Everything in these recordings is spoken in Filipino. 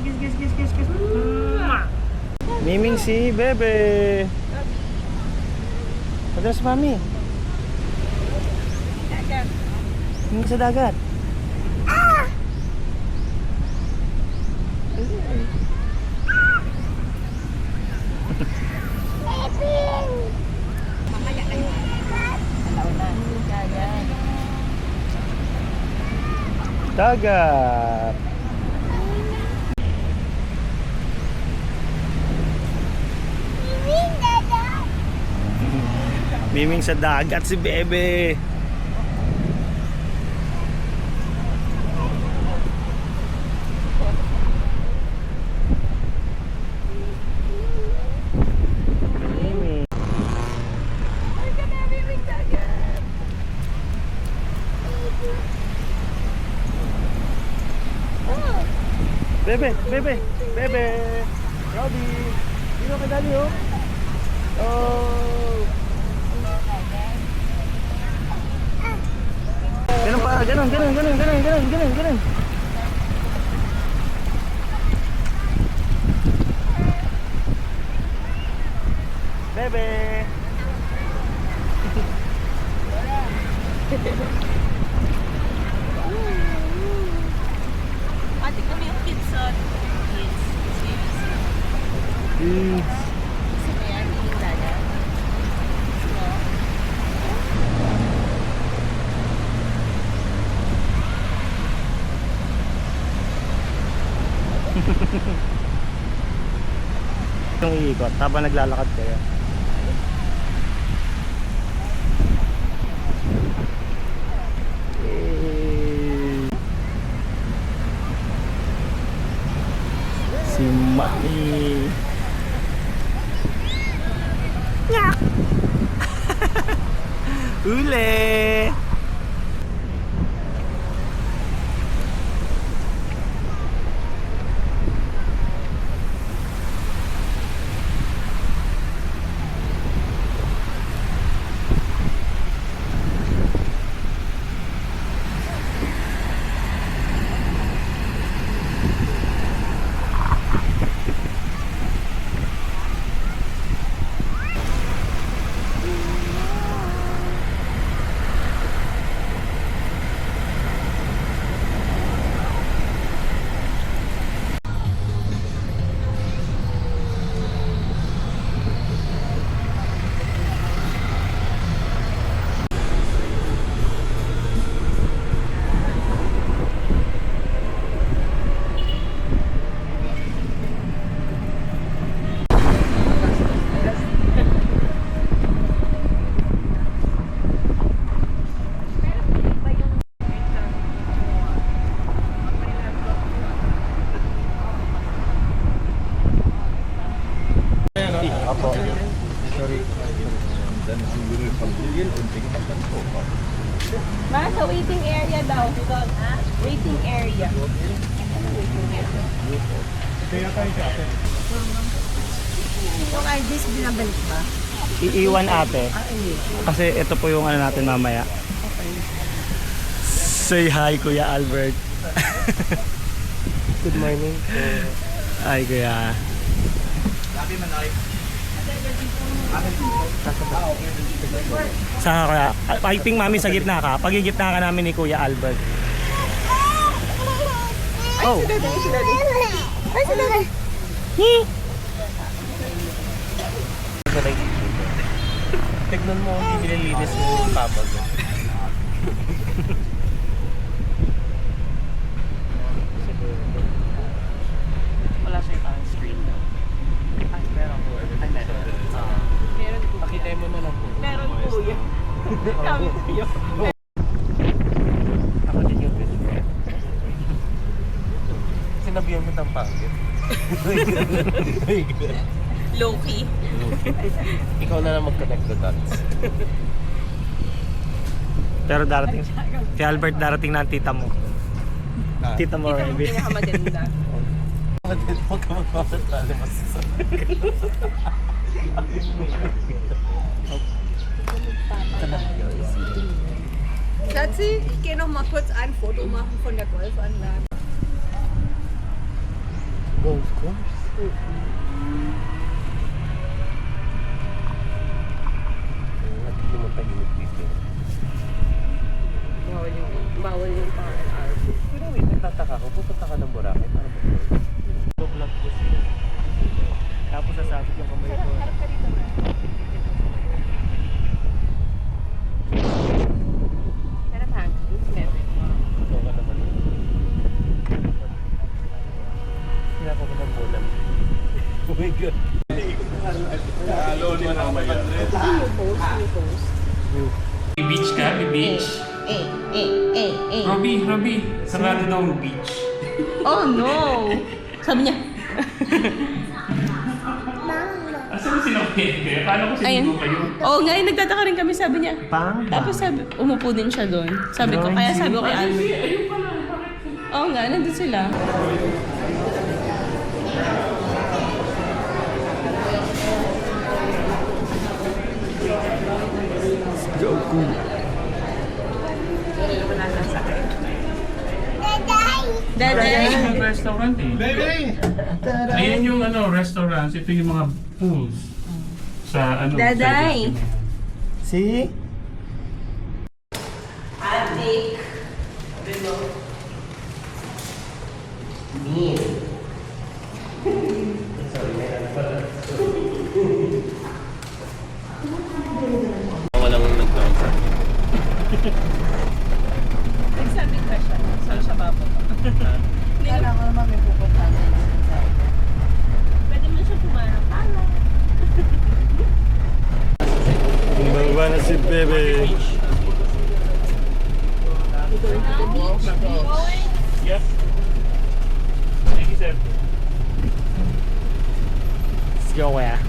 kiss. Miming si Bebe. Padala si Mami. Dagat. Miming sa dagat. Mamaya kayo. Alaw na. Dagat. Dagat. Miming sa dagat si Bebe. Miming. Bebe. Robby. Dito ka dali oh. Oh. Ganun pa, ganun. Bebe. Ate kami yung kids on. Kids. Kasi kaya yung dagat. Yung iikot habang naglalakad kayo. Si Mami. Nyak. Ule. Ma, sa waiting area daw. Waiting area. Yung IDs binabalik ba? Iiwan ate. Kasi ito po yung ano natin mamaya. Say hi Kuya Albert. Good morning. Ay Kuya. Saan ka kaya? I think Mami sa gitna ka. Pag gitna ka namin ni Kuya Albert. Oh. Ay, sila na. Tignan mo, hindi nililinis yung papa mo. Wala siya yung screen daw. Ay, meron po. Ay, meron po. Pakita mo na lang po. Meron po yun. Kami po yun. Ako din yung best friend. Sinabihan mo tang pangit. Low-key. Ikaw na lang mag-connect the dots. Pero darating, si Albert darating na ang tita mo. Tita mo, Ito yung maybe. pinakamaganda. Huwag ka magpapatali mo sa Schatzi, ich gehe noch mal kurz ein Foto machen von der Golfanlage. Pupunta ka ng Boracay para mag-vlog. Vlog ko siya. Tapos sasabit yung kamay ko. Harap ka dito na. Harap hangin. Ito ka naman. Sinapa ko ng bulan. Oh my God. Beach ka? May beach? Robby, sarado daw ang beach. Oh no! Sabi niya, Asan mo sinakit? Akala ko ayun. sinubo kayo. Oo nga, nagtataka rin kami, sabi niya. Pang? Tapos sabi, umupo din siya doon. Sabi ko, kaya sabi ko kay Albert. Oo nga, nandun sila. Go, cool. Daday! Ayan yung restaurant eh. Ayan yung restaurants. Ito yung mga pools. Sa Daday! See? Adik! Walang nag-bounce. Nagsabi ka siya. Saan siya papunta? Kala ko naman may pupunta na yun. Pwede mo siya pumarap. Pala. Bumaba na si Bebe. Yes. Thank you, sir. Let's go, yeah.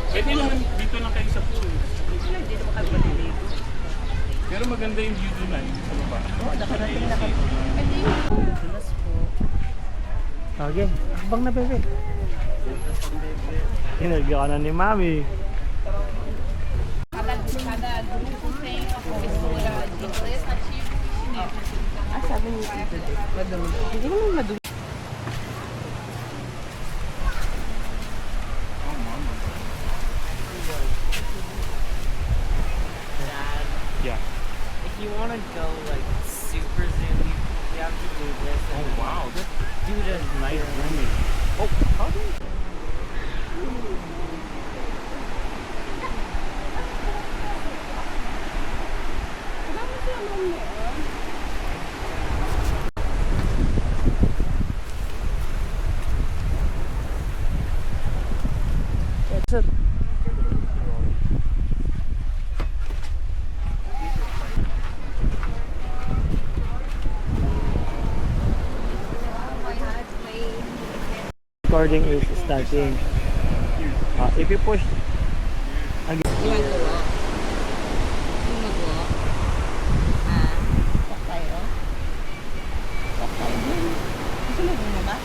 Pwede naman dito lang kayo sa pool. Dito mo kami maliligo. Pero maganda yung view doon ay. Ano ba? Nakarating na kami. Dulas po. Okay, akbang na Bebe. Hinagyan ka na ni Mami. Ah, sabi ni Tito Dave. Madumi. Hindi naman madumi. Dad, Yeah. if you want to go like super zoom, you have to do this. Oh wow, that Dude is nice rooming. Oh, how do you... Sir. Recording is starting. If you push again. You want to walk? You mag-walk? Ah, walk tayo? Walk tayo dun. Gusto mo bumaba?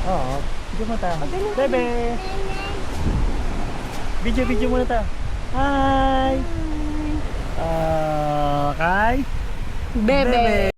Oo. Video mo ta. Bebe! Video muna ta. Hi! Kay? Bebe!